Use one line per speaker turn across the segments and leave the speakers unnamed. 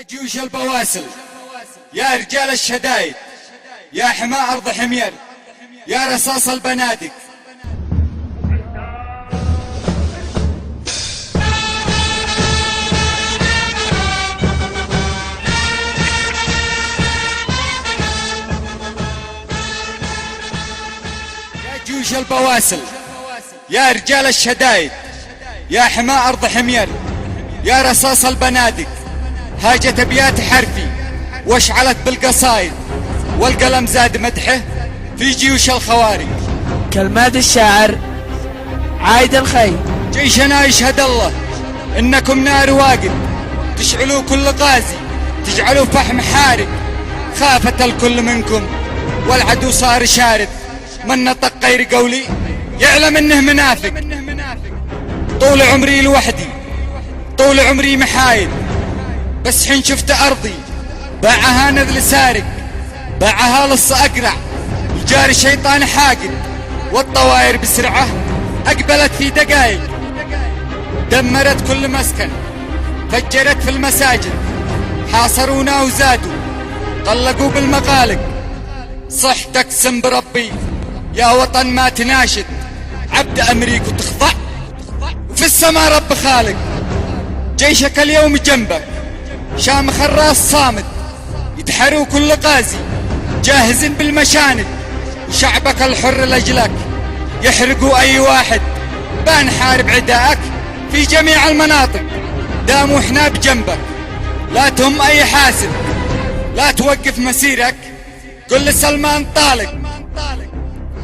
يا جيوش البواسل، يا رجال الشدايد، يا حماة أرض حمير، يا رصاص البنادق. يا جيوش البواسل، يا رجال الشدايد، يا حماة أرض حمير، يا رصاص البنادق. هاجت أبيات حرفي واشعلت بالقصايد، والقلم زاد مدحه في جيوش الخوارج.
كلمات الشاعر عايد الخي.
جيشنا يشهد الله إنكم نار واقد، تشعلوا كل غازي، تجعلوا فحم حارق. خافت الكل منكم والعدو صار شارد، من نطق غير قولي يعلم إنه منافق. طول عمري لوحدي، طول عمري محايد، بس حين شفت أرضي باعها نذل سارق. باعها لص أقرع، الجاري شيطان حاقد، والطواير بسرعة أقبلت في دقايق. دمرت كل مسكن، فجرت في المساجد، حاصرونا وزادوا طلقوا بالمقالق. صح تقسم بربي يا وطن ما تناشد، عبد أمريك وتخضع وفي السماء رب خالق. جيشك اليوم جنبك شامخ الراس صامد، يدحروا كل غازي جاهز بالمشاند. وشعبك الحر لأجلك يحرقوا أي واحد، بنحارب عدائك في جميع المناطق. دام وإحنا بجنبك لا تهم أي حاسد، لا توقف مسيرك كل سلمان طالق.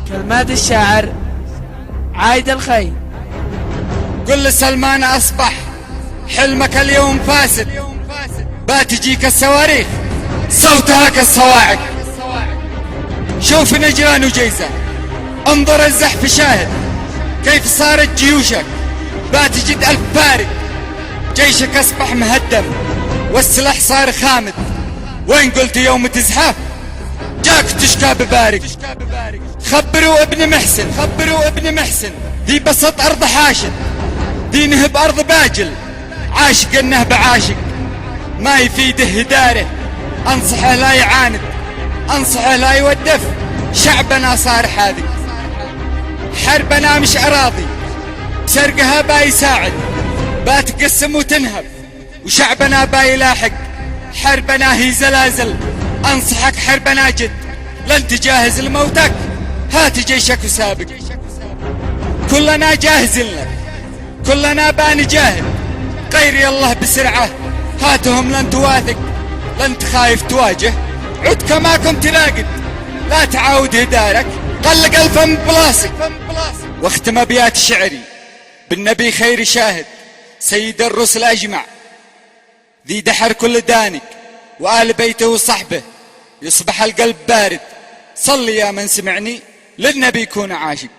كلمات الشاعر عايد الخي.
كل سلمان أصبح حلمك اليوم فاسد، باتجيك الصواريخ صوتها كالصواعق. شوف نجران وجيزة، انظر الزحف شاهد، كيف صارت جيوشك باتجد ألف فارق. جيشك أصبح مهدم والسلاح صار خامد، وين قلت يوم تزحف جاك تشكى ببارق. خبروا ابن محسن، خبروا ابن محسن، ذي بسط أرض حاشد، ذي نهب أرض باجل، عاشق النهب عاشق. ما يفيده هداره، أنصحه لا يعاند، أنصحه لا يودف. شعبنا صار حاذق، حربنا مش أراضي، سرقها باي يساعد، باتقسم وتنهب، وشعبنا باي لاحق. حربنا هي زلازل، أنصحك حربنا جد، لن تجاهز لموتك هات جيشك وسابق. كلنا جاهزين لك، كلنا بنجاهد، غير الله بسرعة هاتهم لن تواثق. لن تخايف تواجه، عد كما كنت راقد، لا تعاود هدارك، قلق الفم بلاصق. واختم أبيات شعري بالنبي خير شاهد، سيد الرسل أجمع، ذي دحر كل دانق، وآل بيته وصحبه يصبح القلب بارد. صل يا من سمعني للنبي يكون عاشق.